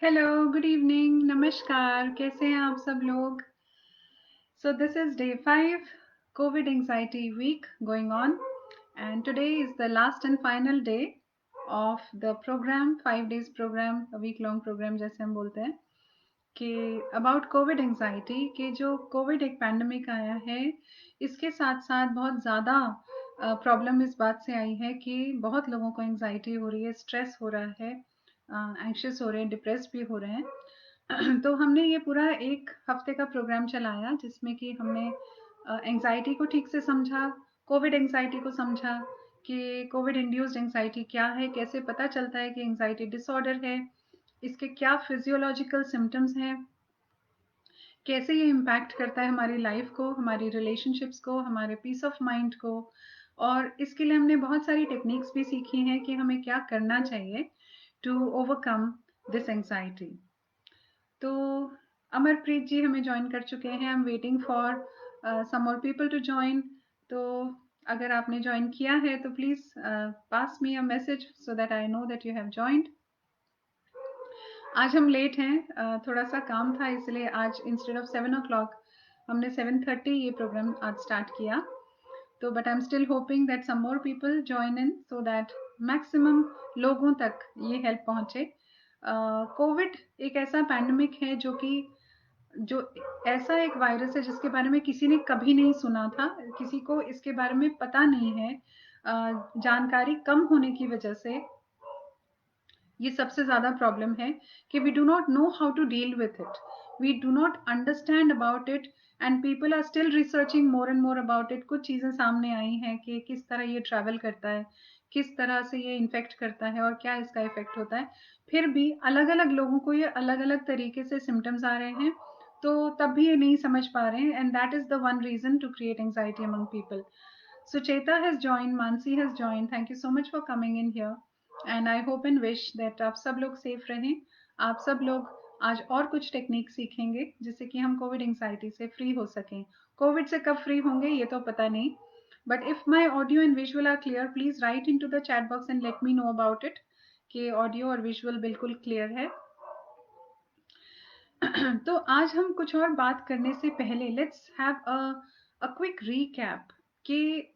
Hello, good evening, नमस्कार, कैसे हैं आप सब लोग? So this is day 5, COVID anxiety week going on, and today is the last and final day of the program, 5 days program, a week long program जैसे हम बोलते हैं कि अबाउट कोविड एंजाइटी कि जो कोविड एक पैंडमिक आया है, इसके साथ साथ बहुत ज़्यादा प्रॉब्लम इस बात से आई है कि बहुत लोगों को एंजाइटी हो रही है, स्ट्रेस हो रहा है, एंग्शियस हो रहे हैं, डिप्रेस भी हो रहे हैं। तो हमने ये पूरा एक हफ्ते का प्रोग्राम चलाया जिसमें कि हमने एंजाइटी को ठीक से समझा, कोविड एंजाइटी को समझा कि कोविड इंड्यूस्ड एंजाइटी क्या है, कैसे पता चलता है कि एंजाइटी डिसऑर्डर है, इसके क्या फिजियोलॉजिकल सिम्टम्स हैं, कैसे ये इम्पैक्ट करता है हमारी लाइफ को, हमारी रिलेशनशिप्स को, हमारे पीस ऑफ माइंड को। और इसके लिए हमने बहुत सारी टेक्निक्स भी सीखी हैं कि हमें क्या करना चाहिए टू ओवरकम दिस एंजाइटी। तो अमरप्रीत जी हमें ज्वाइन कर चुके हैं। I am waiting for some more people to join. तो अगर आपने ज्वाइन किया है तो please pass me a message so that I know that you have joined. आज हम लेट हैं, थोड़ा सा काम था इसलिए आज इंस्टेड ऑफ 7 o'clock हमने 7:30 ये प्रोग्राम आज स्टार्ट किया। तो but I am still hoping that some more people join in so that maximum लोगों तक ये हेल्प पहुंचे। कोविड एक ऐसा पैंडमिक है जो ऐसा एक वायरस है जिसके बारे में किसी ने कभी नहीं सुना था, किसी को इसके बारे में पता नहीं है। जानकारी कम होने की वजह से ये सबसे ज़्यादा प्रॉब्लम है कि we do not know how to deal with it, we do not understand about it, and people are still researching more and more about it. कुछ चीज़ें सामने आई हैं कि किस तरह ये ट्रैवल करता है, किस तरह से ये इन्फेक्ट करता है और क्या इसका इफेक्ट होता है। फिर भी अलग अलग लोगों को ये अलग अलग तरीके से सिम्टम्स आ रहे हैं, तो तब भी ये नहीं समझ पा रहे हैं, and that is the one reason to create anxiety among people. Sucheta has joined, Mansi has joined. Thank you so much for coming in here. And I hope and wish that आप सब लोग safe रहें। आप सब लोग आज और कुछ टेक्निक सीखेंगे जिससे कि हम कोविड एंजाइटी से फ्री हो सकें। कोविड से कब फ्री होंगे ये तो पता नहीं, but if my audio and visual are clear please write in to the chat box and let me know about it कि ऑडियो और विजुअल बिल्कुल क्लियर है। तो आज हम कुछ और बात करने से पहले let's have a quick recap कि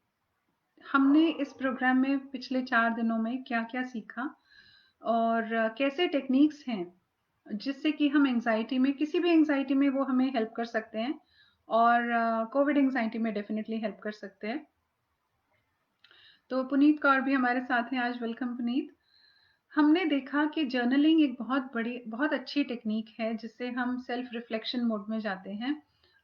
हमने इस प्रोग्राम में पिछले 4 दिनों में क्या-क्या सीखा और कैसे टेक्निक्स हैं जिससे कि हम एंग्जायटी में, किसी भी एंग्जायटी में वो हमें हेल्प कर सकते हैं और कोविड एंग्जायटी में डेफिनिटली हेल्प कर सकते हैं। तो पुनीत कौर भी हमारे साथ हैं आज। वेलकम पुनीत। हमने देखा कि जर्नलिंग एक बहुत अच्छी टेक्निक है जिससे हम सेल्फ रिफ्लेक्शन मोड में जाते हैं।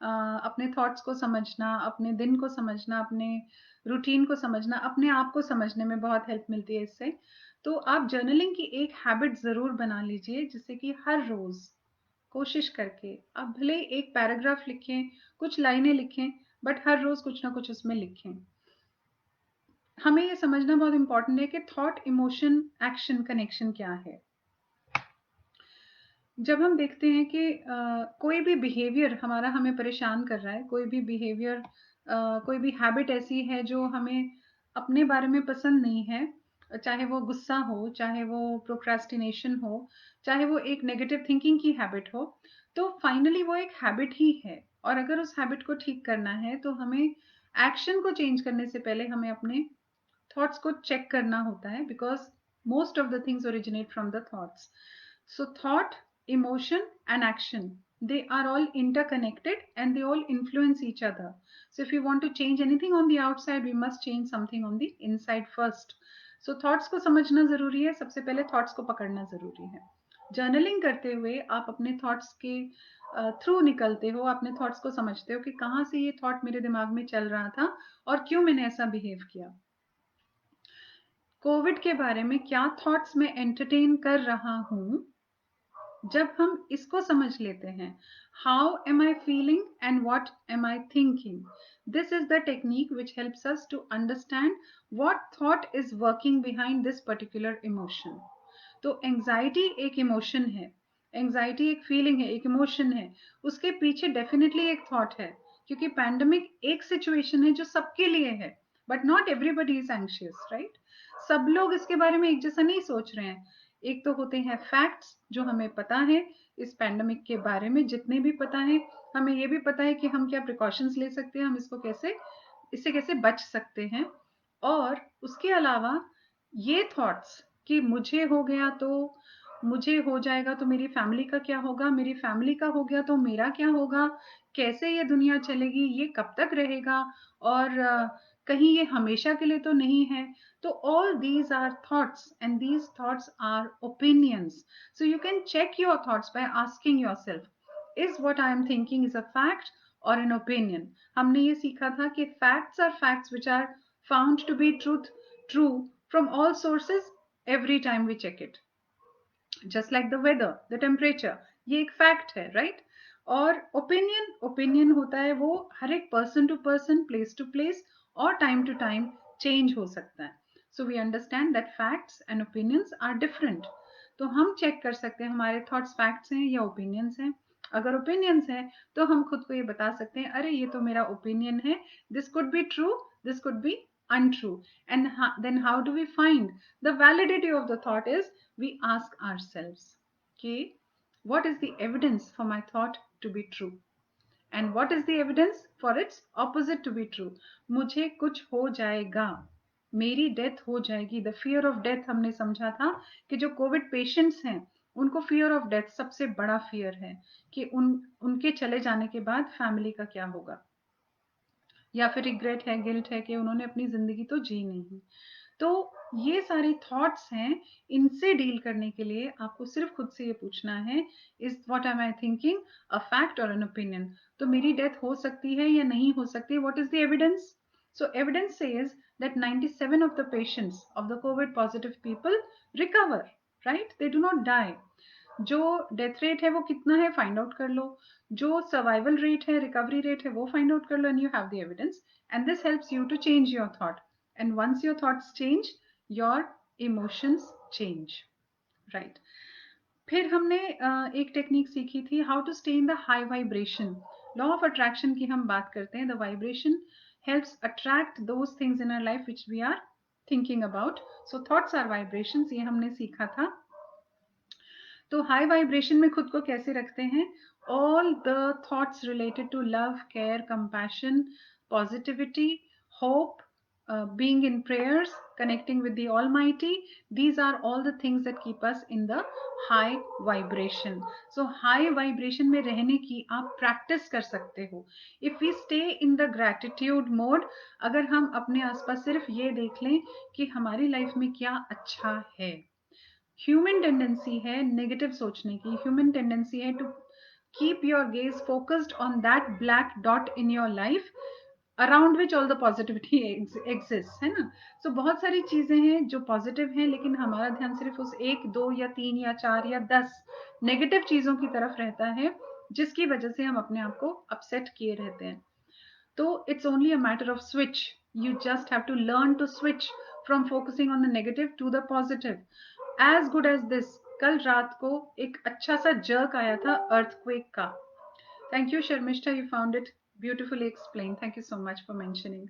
अपने थॉट्स को समझना, अपने दिन को समझना, अपने रूटीन को समझना, अपने आप को समझने में बहुत हेल्प मिलती है इससे। तो आप जर्नलिंग की एक हैबिट ज़रूर बना लीजिए जिससे कि हर रोज़ कोशिश करके आप भले एक पैराग्राफ लिखें, कुछ लाइनें लिखें, बट हर रोज़ कुछ ना कुछ उसमें लिखें। हमें ये समझना बहुत इम्पोर्टेंट है कि थॉट, इमोशन, एक्शन कनेक्शन क्या है। जब हम देखते हैं कि कोई भी बिहेवियर हमारा हमें परेशान कर रहा है, कोई भी बिहेवियर, कोई भी हैबिट ऐसी है जो हमें अपने बारे में पसंद नहीं है, चाहे वो गुस्सा हो, चाहे वो प्रोक्रास्टिनेशन हो, चाहे वो एक नेगेटिव थिंकिंग की हैबिट हो, तो फाइनली वो एक हैबिट ही है। और अगर उस हैबिट को ठीक करना है तो हमें एक्शन को चेंज करने से पहले हमें अपने थॉट्स को चेक करना होता है, because most of the things originate from the thoughts. So thought, emotion, and action, they are all interconnected and they all influence each other. So if we want to change anything on the outside, we must change something on the inside first. So thoughts को समझना ज़रूरी है, सबसे पहले thoughts को पकड़ना ज़रूरी है। जर्नलिंग करते हुए आप अपने थॉट्स के थ्रू निकलते हो, अपने थॉट्स को समझते हो कि कहाँ से ये थॉट मेरे दिमाग में चल रहा था और क्यों मैंने ऐसा बिहेव किया। कोविड के बारे में क्या थॉट्स मैं एंटरटेन कर रहा हूँ, जब हम इसको समझ लेते हैं, how am I feeling and what am I thinking, this is the technique which helps us to understand what thought is working behind this particular emotion. तो एंजाइटी एक इमोशन है, एंजाइटी एक फीलिंग है, एक इमोशन है, उसके पीछे definitely एक थॉट है, क्योंकि पैंडमिक एक सिचुएशन है जो सबके लिए है, but not everybody is anxious, right. सब लोग इसके बारे में एक जैसा नहीं सोच रहे हैं। एक तो होते हैं फैक्ट्स जो हमें पता है इस पैंडेमिक के बारे में, जितने भी पता है, हमें ये भी पता है कि हम क्या प्रिकॉशंस ले सकते हैं, हम इससे कैसे बच सकते हैं। और उसके अलावा ये थॉट्स कि मुझे हो गया तो मुझे हो जाएगा तो मेरी फैमिली का क्या होगा, मेरी फैमिली का हो गया तो मेरा क्या होगा, कैसे ये दुनिया चलेगी, ये कब तक रहेगा, और कहीं ये हमेशा के लिए तो नहीं है। तो all these are thoughts and these thoughts are opinions. So you can check your thoughts by asking yourself, is what I am thinking is a fact or an opinion? हमने ये सीखा था कि facts are facts which are found to be true from all sources every time we check it. Just like the weather, the temperature, ये एक fact है, right? और opinion होता है वो हर एक person to person, place to place और time to time change हो सकता है. So we understand that facts and opinions are different. तो हम check कर सकते हैं हमारे thoughts facts हैं या opinions हैं. अगर opinions हैं तो हम खुद को ये बता सकते हैं, अरे ये तो मेरा opinion है, this could be true, this could be untrue. And then how do we find the validity of the thought? Is we ask ourselves, okay, what is the evidence for my thought to be true, and what is the evidence for its opposite to be true? मुझे कुछ हो जाएगा, मेरी death हो जाएगी. The fear of death हमने समझा था कि जो कोविड पेशेंट्स हैं उनको फियर ऑफ डेथ सबसे बड़ा फियर है कि उनके चले जाने के बाद फैमिली का क्या होगा, या फिर रिग्रेट है, गिल्ट है कि उन्होंने अपनी जिंदगी तो जी नहीं. तो ये सारे थॉट्स हैं, इनसे डील करने के लिए आपको सिर्फ खुद से ये पूछना है, is what am I thinking a fact और एन ओपिनियन? तो मेरी डेथ हो सकती है या नहीं हो सकती, what is the evidence? So evidence says that 97 of the patients of the COVID positive people recover, right? They do not die. जो डेथ रेट है वो कितना है फाइंड आउट कर लो, जो सर्वाइवल रेट है, रिकवरी रेट है, वो फाइंड आउट कर लो, and you have the evidence, and this helps you to change your thought. And once your thoughts change, your emotions change, right? फिर हमने एक टेक्निक सीखी थी, how to stay in the high vibration. Law of attraction की हम बात करते हैं. The vibration helps attract those things in our life which we are thinking about. So thoughts are vibrations, ये हमने सीखा था. तो हाई वाइब्रेशन में खुद को कैसे रखते हैं? All the thoughts related to love, care, compassion, positivity, hope, being in prayers, connecting with the Almighty, these are all the things that keep us in the high vibration. So high vibration में रहने की आप practice कर सकते हो. If we stay in the gratitude mode, अगर हम अपने आसपास सिर्फ ये देख लें कि हमारी लाइफ में क्या अच्छा है. ह्यूमन टेंडेंसी है नेगेटिव सोचने की, ह्यूमन टेंडेंसी है to keep your gaze focused on that black dot in your life around which all the positivity exist, है ना? सो बहुत सारी चीजें हैं जो पॉजिटिव हैं, लेकिन हमारा ध्यान सिर्फ उस 1, 2 या 3 या 4 या 10 नेगेटिव चीजों की तरफ रहता है, जिसकी वजह से हम अपने आप को अपसेट किए रहते हैं. तो it's only a matter of switch. You just have to learn to switch from focusing on the negative to the positive. As good as this, कल रात को एक अच्छा सा जर्क आया था अर्थक्वेक का. Thank you Sharmishtha, you found it beautifully explain, thank you so much for mentioning.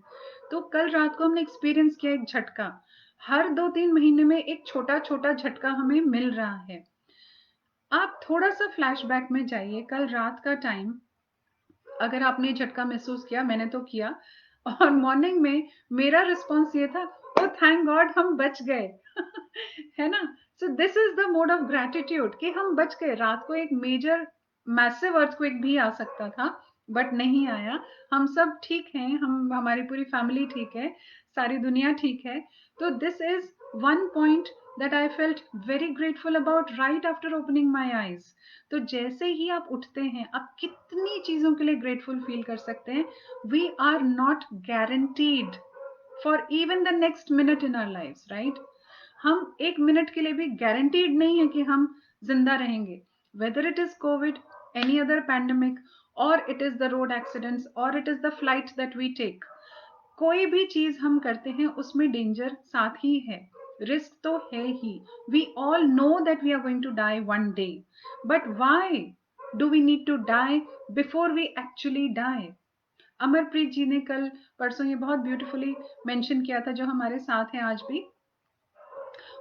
तो कल रात को हमने एक्सपीरियंस किया एक झटका. हर 2-3 महीने में एक छोटा छोटा झटका हमें मिल रहा है. आप थोड़ा सा फ्लैशबैक में जाइए, कल रात का टाइम, अगर आपने झटका महसूस किया, मैंने तो किया, और मॉर्निंग में मेरा रिस्पॉन्स ये था, ओ थैंक गॉड हम बच गए. है ना? So this is the mode of gratitude कि हम बच गए. रात को एक मेजर मैसिव अर्थक्वेक भी आ सकता था, बट नहीं आया. हम सब ठीक हैं, हमारी पूरी फैमिली ठीक है, सारी दुनिया ठीक है. तो this is one point that I felt very grateful about right after opening my eyes. तो जैसे ही आप उठते हैं, आप कितनी चीजों के लिए ग्रेटफुल फील कर सकते हैं. We are not guaranteed for even the next minute in our lives, right? हम एक मिनट के लिए भी गारंटीड नहीं है कि हम जिंदा रहेंगे. Whether it is COVID, any other pandemic, or it is the road accidents, or it is the flight that we take, कोई भी चीज हम करते हैं उसमें डेंजर साथ ही है, रिस्क तो है ही. We all know that we are going to die one day, but why do we need to die before we actually die? Amarpreet ji ने कल परसों ये बहुत ब्यूटीफुली मेंशन किया था, जो हमारे साथ हैं आज भी.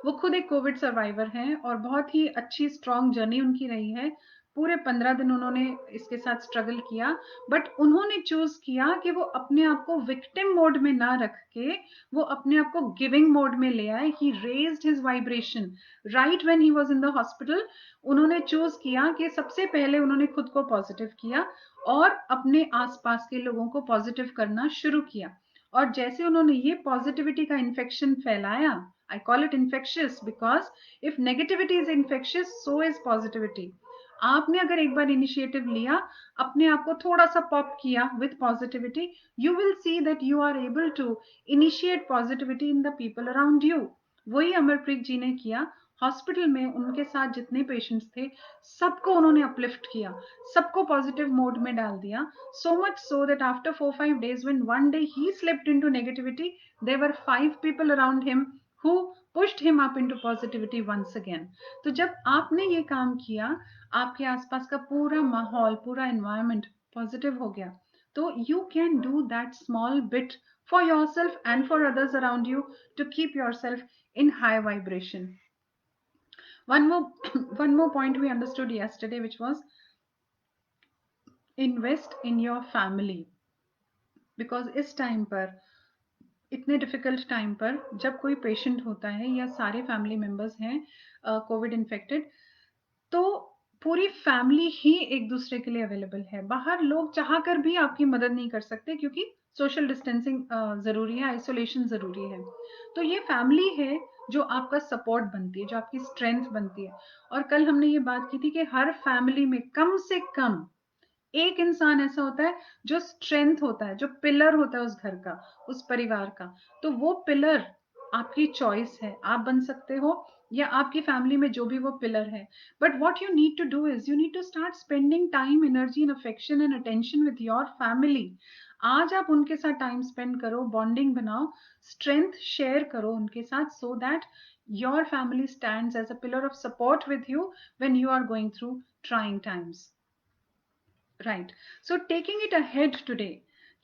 वो खुद एक कोविड सर्वाइवर हैं और बहुत ही अच्छी स्ट्रॉन्ग जर्नी उनकी रही है। पूरे 15 दिन उन्होंने इसके साथ स्ट्रगल किया, बट उन्होंने चूज किया कि वो अपने आप को विक्टिम मोड में ना रख के वो अपने आप को गिविंग मोड में ले आए। He raised his vibration right when he was in the hospital. उन्होंने चूज किया कि सबसे पहले उन्होंने खुद को पॉजिटिव किया और अपने आसपास के लोगों को पॉजिटिव करना शुरू किया। और जैसे उन्होंने ये पॉजिटिविटी का इन्फेक्शन फैलाया, I call it infectious because if negativity is infectious so is positivity. आपने अगर एक बार इनिशिएटिव लिया, अपने आप को थोड़ा सा पॉप किया with positivity, you will see that you are able to initiate positivity in the people around you. वही अमरप्रीत जी ने किया। हॉस्पिटल में उनके साथ जितने पेशेंट्स थे सबको उन्होंने अपलिफ्ट किया, सबको पॉजिटिव मोड में डाल दिया। So much so that after 4-5 days when one day he slipped into negativity, there were 5 people around him who pushed him up into positivity once again. तो जब आपने ये काम किया, आपके आसपास का पूरा माहौल, पूरा एनवायरनमेंट पॉजिटिव हो गया, तो you can do that small bit for yourself and for others around you to keep yourself in high vibration. One more one more point we understood yesterday, which was invest in your family. Because इस time पर, इतने difficult time पर, जब कोई patient होता है या सारे फैमिली मेंबर्स हैं कोविड इन्फेक्टेड, तो पूरी फैमिली ही एक दूसरे के लिए अवेलेबल है। बाहर लोग चाह कर भी आपकी मदद नहीं कर सकते क्योंकि सोशल डिस्टेंसिंग जरूरी है, आइसोलेशन जरूरी है। तो ये फैमिली है जो आपका सपोर्ट बनती है, जो आपकी स्ट्रेंथ बनती है। और कल हमने ये बात की थी कि हर फैमिली में कम से कम एक इंसान ऐसा होता है जो स्ट्रेंथ होता है, जो पिलर होता है उस घर का, उस परिवार का। तो वो पिलर आपकी चॉइस है, आप बन सकते हो या आपकी फैमिली में जो भी वो पिलर है। But what you need to do is you need to start spending time, energy and affection and attention with your family. आज आप उनके साथ टाइम स्पेंड करो, बॉन्डिंग बनाओ, स्ट्रेंथ शेयर करो उनके साथ, so that your family stands as a pillar of support with you when you are going through trying times. Right, so taking it ahead today,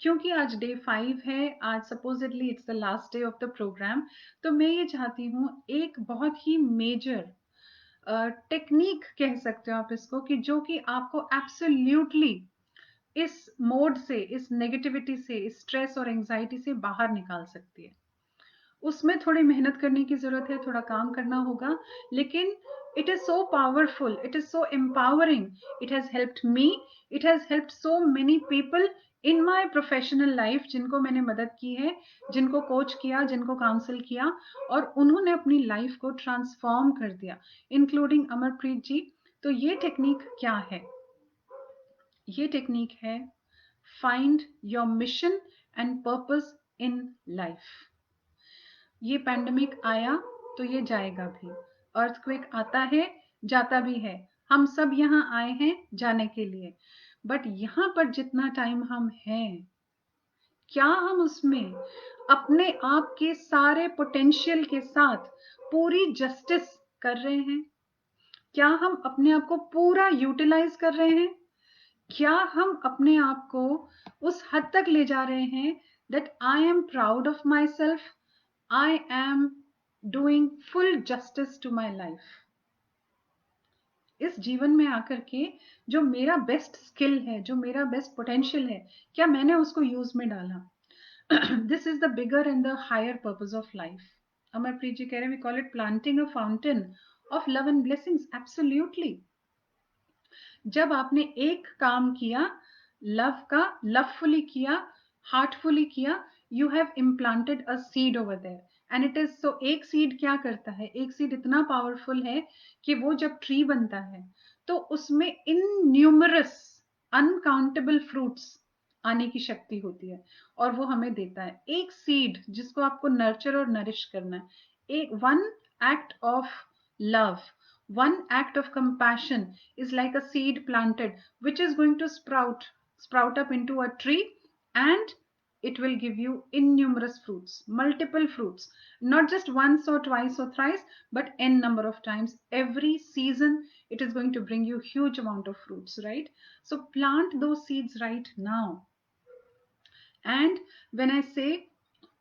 क्योंकि आज डे 5 है, आज supposedly it's the last day of the program, तो मैं ये चाहती हूँ एक बहुत ही मेजर टेक्निक कह सकते हो आप इसको, कि जो कि आपको एब्सोल्युटली इस मोड से, इस नेगेटिविटी से, इस स्ट्रेस और एंजाइटी से बाहर निकाल सकती है। उसमें थोड़ी मेहनत करने की जरूरत है, थोड़ा काम करना होगा, लेकिन it is so powerful, it is so empowering, it has helped me, it has helped so many people in my professional life, जिनको मैंने मदद की है, जिनको कोच किया, जिनको काउंसिल किया, और उन्होंने अपनी लाइफ को ट्रांसफॉर्म कर दिया, इंक्लूडिंग अमरप्रीत जी। तो ये टेक्निक क्या है? ये टेक्निक है find your mission and purpose in life. ये पैंडेमिक आया तो ये जाएगा भी, अर्थक्वेक आता है, जाता भी है, हम सब यहाँ आए हैं जाने के लिए। बट यहाँ पर जितना टाइम हम हैं, क्या हम उसमें अपने आप के सारे पोटेंशियल के साथ पूरी जस्टिस कर रहे हैं? क्या हम अपने आप को पूरा यूटिलाइज कर रहे हैं? क्या हम अपने आप को उस हद तक ले जा रहे हैं that I am proud of my self, I am doing full justice to my life? इस जीवन में आकर के जो मेरा बेस्ट स्किल है, जो मेरा बेस्ट पोटेंशियल है, क्या मैंने उसको यूज में डाला? This is the bigger and the higher purpose of life. Amarpreet ji कह रहे हैं, we call it planting a fountain of love and blessings. Absolutely. जब आपने एक काम किया लव का, लवफुली किया, हार्टफुली किया, you have implanted a seed over there, and it is so. एक सीड क्या करता है? एक सीड इतना पावरफुल है कि वो जब ट्री बनता है तो उसमें इनन्यूमरस, अनकाउंटेबल फ्रूट्स आने की शक्ति होती है, और वो हमें देता है। एक सीड जिसको आपको नर्चर और नरिश करना है, एक one act of love, one act of compassion is like a seed planted which is going to sprout up into a tree, and it will give you innumerous fruits, multiple fruits, not just once or twice or thrice, but n number of times. Every season it is going to bring you huge amount of fruits, right? So plant those seeds right now. And when I say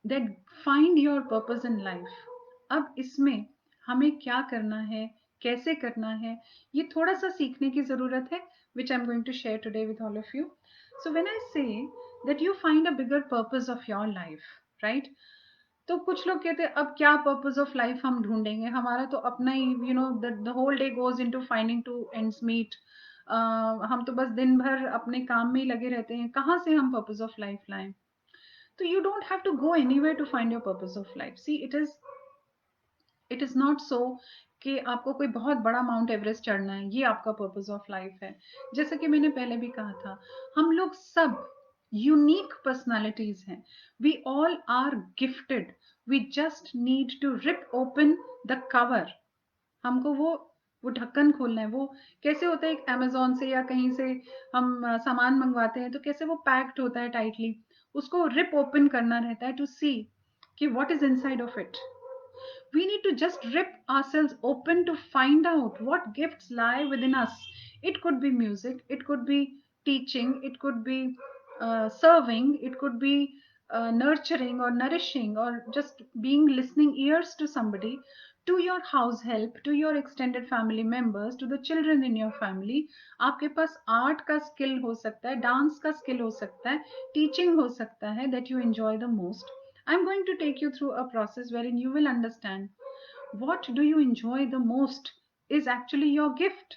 that find your purpose in life, अब इसमें हमें क्या करना है, कैसे करना है, ये थोड़ा सा सीखने की जरूरत है, which I'm going to share today with all of you. So when I say that you find a bigger purpose of your life, right? तो कुछ लोग कहते हैं अब क्या पर्पस ऑफ लाइफ हम ढूंढेंगे, हमारा तो अपना ही the whole day goes into finding two ends meet, हम तो बस दिन भर अपने काम में ही लगे रहते हैं, कहाँ से हम पर्पस ऑफ लाइफ लाएं? तो you don't have to go anywhere to find your purpose of life. See it is not so कि आपको कोई बहुत बड़ा माउंट एवरेस्ट चढ़ना है, ये आपका पर्पस ऑफ लाइफ है. जैसे कि मैंने पहले भी कहा था, हम लोग सब यूनिक पर्सनालिटीज हैं. We all are gifted. We just need to rip open the cover. हमको वो ढक्कन खोलना है. वो कैसे होता है, एक अमेजोन से या कहीं से हम सामान मंगवाते हैं तो कैसे वो पैक्ड होता है टाइटली, उसको रिप ओपन करना रहता है टू सी कि what is inside of it. We need to just rip ourselves open to find out what gifts lie within us. It could be music, it could be teaching, it could be serving, it could be nurturing or nourishing, or just being listening ears to somebody, to your house help, to your extended family members, to the children in your family. आपके पास art का skill हो सकता है, dance का skill हो सकता है, teaching हो सकता है, that you enjoy the most. I'm going to take you through a process wherein you will understand what do you enjoy the most is actually your gift.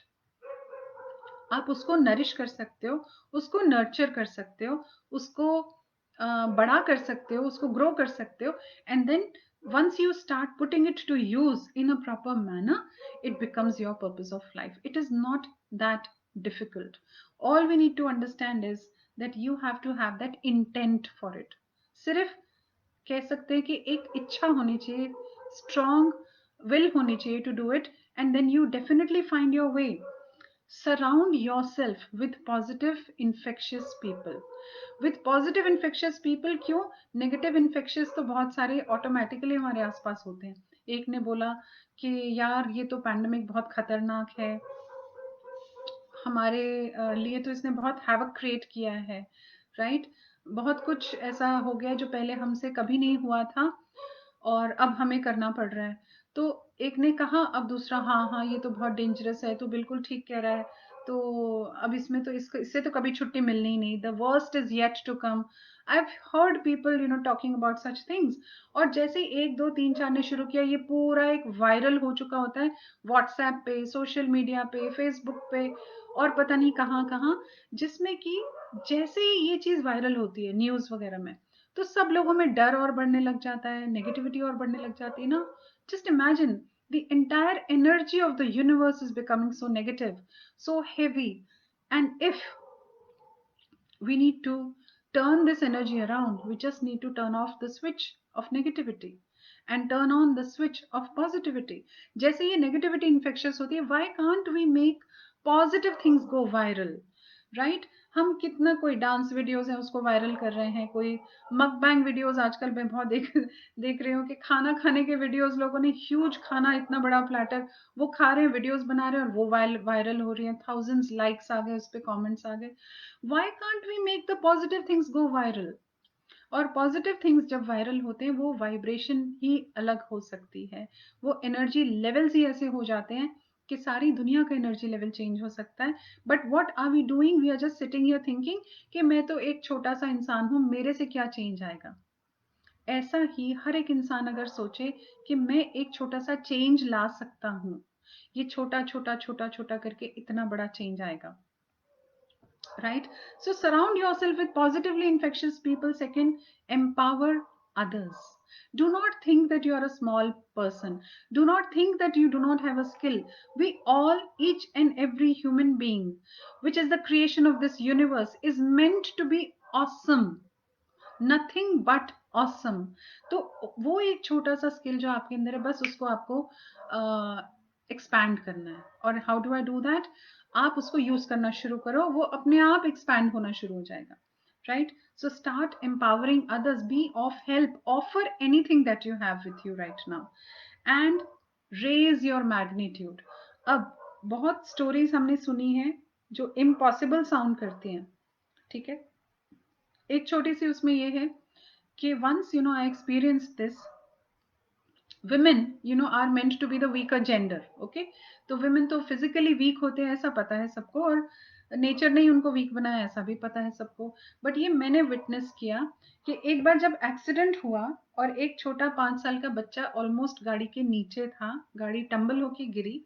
आप उसको नरिश कर सकते हो, उसको नर्चर कर सकते हो, उसको बड़ा कर सकते हो, उसको ग्रो कर सकते हो, and then once you start putting it to use in a proper manner, it becomes your purpose of life. It is not that difficult. All we need to understand is that you have to have that intent for it. सिर्फ कह सकते हैं कि एक इच्छा होनी चाहिए, strong will होनी चाहिए to do it, and then you definitely find your way. Surround yourself with positive infectious people. With positive infectious people. क्यों? नेगेटिव इन्फेक्शियस तो बहुत सारे ऑटोमेटिकली हमारे आसपास होते हैं. एक ने बोला कि यार ये तो पैंडेमिक बहुत खतरनाक है, हमारे लिए तो इसने बहुत हैवक क्रिएट किया है, राइट? बहुत कुछ ऐसा हो गया जो पहले हमसे कभी नहीं हुआ था और अब हमें करना पड़ रहा है. तो एक ने कहा, अब दूसरा हाँ हाँ ये तो बहुत डेंजरस है, तो बिल्कुल ठीक कह रहा है, तो अब इसमें तो इससे तो कभी छुट्टी मिलनी ही नहीं, the worst is yet to come. I have heard people talking about such things. और जैसे ही 1 2 3 4 ने शुरू किया, ये पूरा एक वायरल हो चुका होता है व्हाट्सएप पे, सोशल मीडिया पे, फेसबुक पे, और पता नहीं कहाँ कहाँ, जिसमें कि जैसे ही ये चीज वायरल होती है न्यूज वगैरह में, तो सब लोगों में डर और बढ़ने लग जाता है, नेगेटिविटी और बढ़ने लग जाती है ना. Just imagine the entire energy of the universe is becoming so negative, so heavy, and if we need to turn this energy around, we just need to turn off the switch of negativity and turn on the switch of positivity. जैसे ये negativity infectious होती है, why can't we make positive things go viral, right? हम कितना, कोई dance videos है उसको viral कर रहे हैं, कोई मकबैंग वीडियोस आजकल मैं बहुत देख रही हूँ कि खाना खाने के वीडियोस, लोगों ने ह्यूज खाना, इतना बड़ा प्लेटर वो खा रहे हैं, वीडियोस बना रहे हैं और वो वायरल हो रही है, थाउजेंड्स लाइक्स आ गए, उस पर कॉमेंट्स आ गए. Why can't we make the positive things go viral? और पॉजिटिव थिंग्स जब वायरल होते हैं, वो वाइब्रेशन ही अलग हो सकती है, वो एनर्जी लेवल्स ही ऐसे हो जाते हैं कि सारी दुनिया का एनर्जी लेवल चेंज हो सकता है. But what are we doing? We are just sitting here thinking कि मैं तो एक छोटा सा इंसान हूं, मेरे से क्या चेंज आएगा. ऐसा ही हर एक इंसान अगर सोचे कि मैं एक छोटा सा चेंज ला सकता हूं, ये छोटा छोटा छोटा छोटा करके इतना बड़ा चेंज आएगा, right? So surround yourself with positively infectious people. Second, empower others. Do not think that you are a small person. Do not think that you do not have a skill. We all, each and every human being, which is the creation of this universe, is meant to be awesome. Nothing but awesome. तो वो एक छोटा सा skill जो आपके अंदर है, बस उसको आपको एक्सपैंड करना है. और how do I do that? आप उसको यूज करना शुरू करो, वो अपने आप एक्सपैंड होना शुरू हो जाएगा, right? So start empowering others, be of help, offer anything that you have with you right now, and raise your magnitude. अब बहुत स्टोरीज हमने सुनी है जो इम्पॉसिबल साउंड करती हैं, ठीक है? एक छोटी सी उसमें ये है कि once I experience this, women are meant to be the weaker gender. Okay, तो women तो physically weak होते हैं, ऐसा पता है सबको, और नेचर ने ही उनको वीक बनाया, ऐसा भी पता है सबको. बट ये मैंने विटनेस किया कि एक बार जब एक्सीडेंट हुआ और एक छोटा 5 साल का बच्चा ऑलमोस्ट गाड़ी के नीचे था, गाड़ी टम्बल होके गिरी,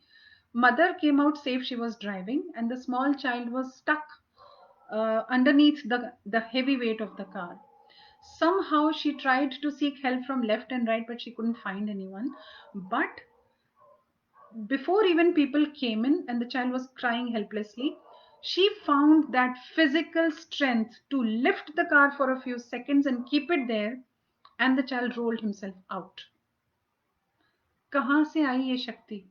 mother came out safe, she was driving, and the small child was stuck underneath the heavy weight of the car. Somehow she tried to seek help from left and right, but she couldn't find anyone. But before even people came in and the child was crying helplessly, she found that physical strength to lift the car for a few seconds and keep it there, and the child rolled himself out. कहाँ से आई ये शक्ति,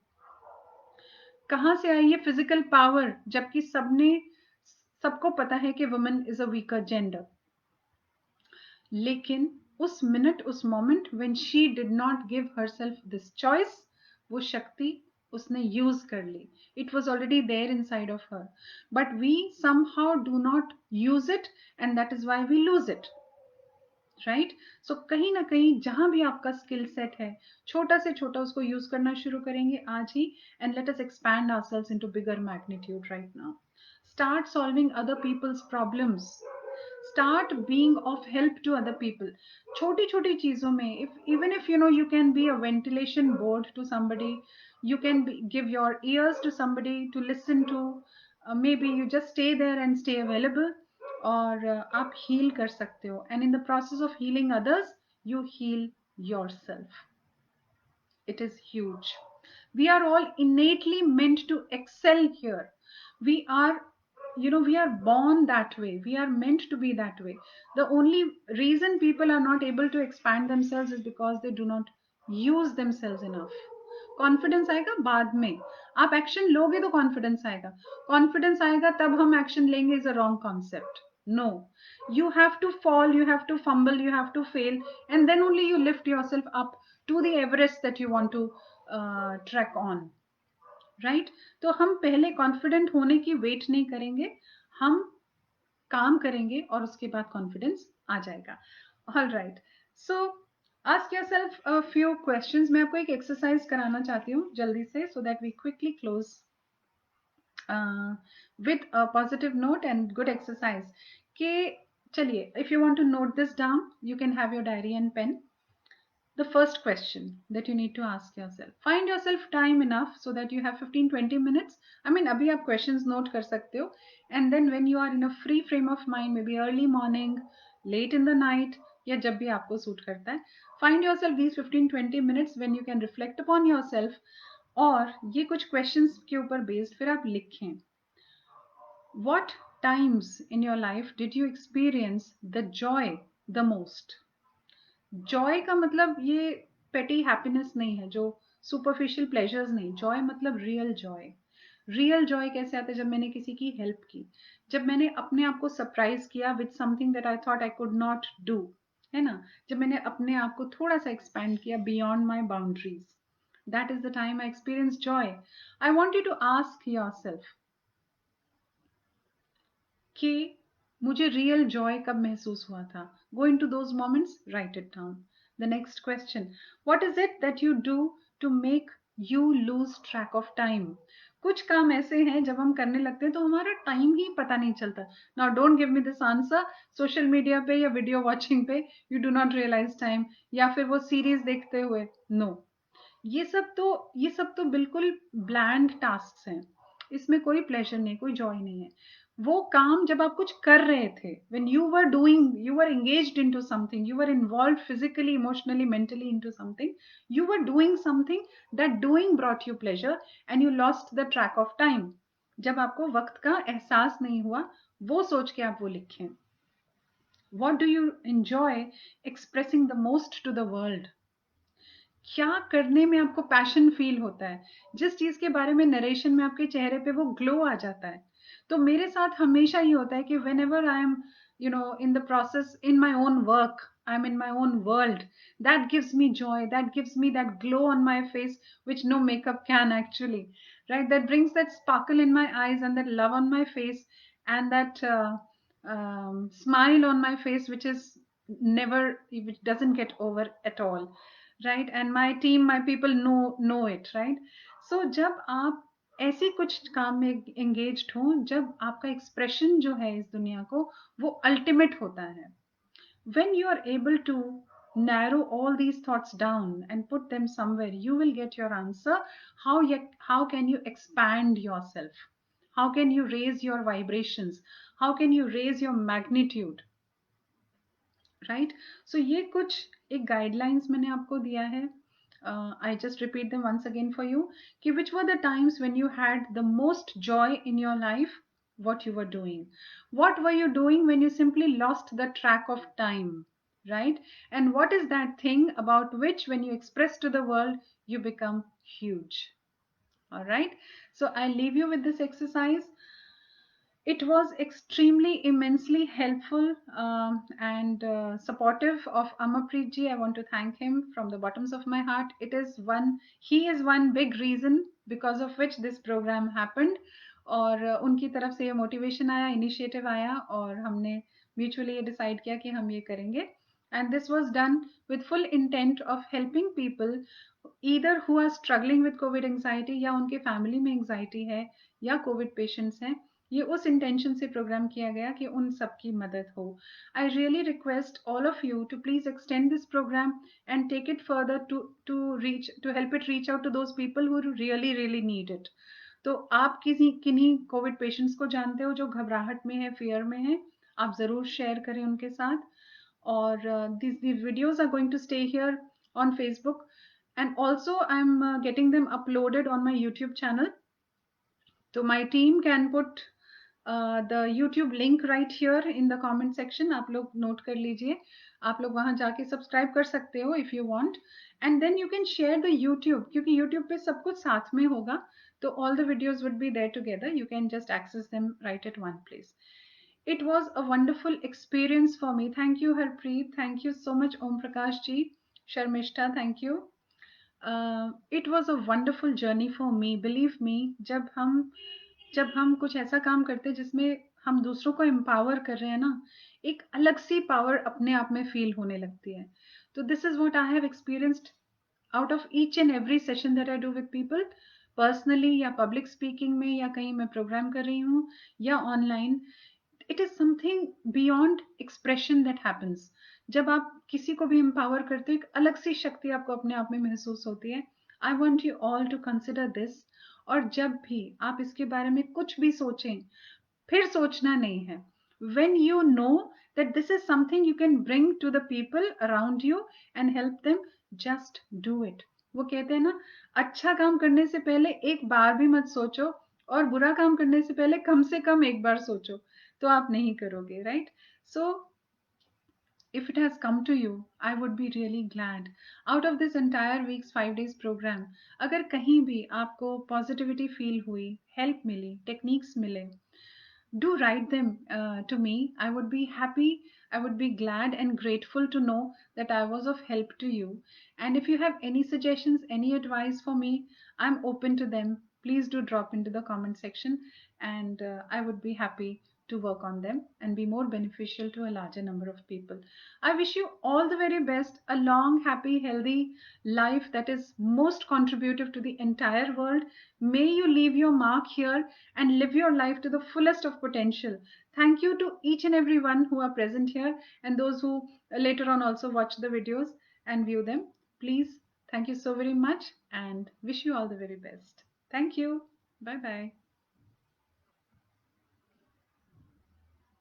कहाँ से आई ये physical power, जबकि सबको पता है कि women is a weaker gender. लेकिन उस मिनट, उस moment when she did not give herself this choice, वो शक्ति उसने यूज कर ली. It was already there inside of her, but we somehow do not use it, and that is why we lose it. Right? So कहीं ना कहीं जहां भी आपका स्किल सेट है, छोटा से छोटा उसको यूज करना शुरू करेंगे आज ही, and let us expand ourselves into bigger magnitude right now. Start solving other people's problems, start being of help to other people. छोटी छोटी चीजों में, if even if you can be a ventilation board to somebody, you can give your ears to somebody to listen to, maybe you just stay there and stay available, और आप heal कर सकते हो, and in the process of healing others you heal yourself. It is huge. We are all innately meant to excel here. We are, we are born that way, we are meant to be that way. The only reason people are not able to expand themselves is because they do not use themselves enough. Confidence आएगा बाद में, आप action लोगे तो confidence आएगा. Confidence आएगा तब हम एक्शन लेंगे is a wrong concept. No, you have to fall, you have to fumble, you have to fail, and then only you lift yourself up to the Everest that you want to trek on. Right? तो हम पहले confident होने की wait नहीं करेंगे, हम काम करेंगे और उसके बाद कॉन्फिडेंस आ जाएगा. All right, so ask yourself a few questions. मैं आपको एक एक्सरसाइज कराना चाहती हूँ जल्दी से, so that we quickly close with a positive note and good exercise. कि चलिए, if you want to note this down, you can have your diary and pen. The first question that you need to ask yourself, find yourself time enough so that you have 15-20 minutes. I mean, abhi aap questions note kar sakte ho, and then when you are in a free frame of mind, maybe early morning, late in the night, या जब भी आपको suit करता है, find yourself these 15-20 minutes when you can reflect upon yourself, और ये कुछ questions के ऊपर based फिर आप लिखें. What times in your life did you experience the joy the most? Joy का मतलब ये पेटी हैप्पीनेस नहीं है, जो सुपरफिशियल प्लेजर्स नहीं. जॉय मतलब रियल जॉय. रियल जॉय कैसे आता है? जब मैंने किसी की हेल्प की, जब मैंने अपने आप को सरप्राइज किया with something that I thought I could not do, है ना? जब मैंने अपने आप को थोड़ा सा एक्सपैंड किया beyond my boundaries, that is the time I experience joy. I want you to ask yourself कि मुझे रियल जॉय कब महसूस हुआ था. Go into those moments, write it down. The next question, what is it that you do to make you lose track of time? कुछ काम ऐसे हैं जब हम करने लगते हैं तो हमारा टाइम ही पता नहीं चलता. Now don't give me this answer. Social media पे या वीडियो वॉचिंग पे you do not realise time, या फिर वो सीरीज देखते हुए. नो, ये सब तो बिल्कुल ब्लैंड टास्क हैं, इसमें कोई प्लेजर नहीं, कोई जॉय नहीं है. वो काम जब आप कुछ कर रहे थे, when you were doing, you were engaged into something, you were involved physically, emotionally, mentally into something, you were doing something, that doing brought you pleasure and you lost the track of time. जब आपको वक्त का एहसास नहीं हुआ, वो सोच के आप वो लिखें. What do you enjoy expressing the most to the world? क्या करने में आपको पैशन फील होता है? जिस चीज के बारे में नरेशन में आपके चेहरे पे वो ग्लो आ जाता है. तो मेरे साथ हमेशा ये होता है कि whenever I am, in the process, in my own work, I'm in my own world, that gives me joy, that gives me that glow on my face, which no makeup can actually, right? That brings that sparkle in my eyes and that love on my face, and that smile on my face, which is which doesn't get over at all. right? And my team, my people know it, right? So जब आप ऐसी कुछ काम में engaged हो, जब आपका expression जो है इस दुनिया को वो ultimate होता है, when you are able to narrow all these thoughts down and put them somewhere, you will get your answer. How can you expand yourself? How can you raise your vibrations? How can you raise your magnitude? Right so ये कुछ एक guidelines मैंने आपको दिया है. I just repeat them once again for you कि which were the times when you had the most joy in your life. What you were doing, what were you doing when you simply lost the track of time, right? And what is that thing about which when you express to the world you become huge? All right, so I leave you with this exercise. It was extremely immensely helpful and supportive of Amarpreet ji. I want to thank him from the bottoms of my heart. He is one big reason because of which this program happened. और उनकी तरफ से ये motivation आया, initiative आया और हमने mutually ये डिसाइड किया कि हम ये करेंगे. And this was done with full intent of helping people either who are struggling with COVID anxiety या उनके फैमिली में एंग्जाइटी है या कोविड पेशेंट्स हैं. ये उस इंटेंशन से प्रोग्राम किया गया कि उन सबकी मदद हो. I really request all of you to please extend this programme and take it further to help it reach out to those people who really really need it. तो आप किन्हीं कोविड पेशेंट्स को जानते हो जो घबराहट में है, फियर में है, आप जरूर शेयर करें उनके साथ. और these videos are going to stay here on Facebook, and also I'm getting them uploaded on my YouTube channel. So my team can put the YouTube link right here in the comment section. आप लोग note कर लीजिए, आप लोग वहां जाके subscribe कर सकते हो if you want, and then you can share the YouTube, क्योंकि YouTube पे सब कुछ साथ में होगा, तो all the videos would be there together. You can just access them right at one place. It was a wonderful experience for me. Thank you, Harpreet. Thank you so much, Om Prakash ji. Sharmishta, thank you. It was a wonderful journey for me. Believe me, जब हम कुछ ऐसा काम करते हैं जिसमें हम दूसरों को एम्पावर कर रहे हैं ना, एक अलग सी पावर अपने आप में फील होने लगती है. तो this is what I have experienced out of each and every session that I do with people, personally या पब्लिक स्पीकिंग में या कहीं मैं प्रोग्राम कर रही हूँ या online. It is something beyond expression that happens. जब आप किसी को भी एम्पावर करते हो, एक अलग सी शक्ति आपको अपने आप में महसूस होती है. I want you all to consider this. और जब भी आप इसके बारे में कुछ भी सोचें, फिर सोचना नहीं है. when you know that this is something you can bring to the people around you and help them, just do it. वो कहते हैं ना, अच्छा काम करने से पहले एक बार भी मत सोचो और बुरा काम करने से पहले कम से कम एक बार सोचो, तो आप नहीं करोगे, right? So if it has come to you, I would be really glad. Out of this entire week's 5 days program, अगर कहीं भी आपको positivity feel हुई, help मिली, techniques मिले, do write them to me. I would be happy, I would be glad and grateful to know that I was of help to you. And if you have any suggestions, any advice for me, I'm open to them. Please do drop into the comment section, and I would be happy to work on them and be more beneficial to a larger number of people. I wish you all the very best, a long, happy, healthy life that is most contributive to the entire world. May you leave your mark here and live your life to the fullest of potential. Thank you to each and every one who are present here and those who later on also watch the videos and view them. Please, thank you so very much and wish you all the very best. Thank you. Bye bye.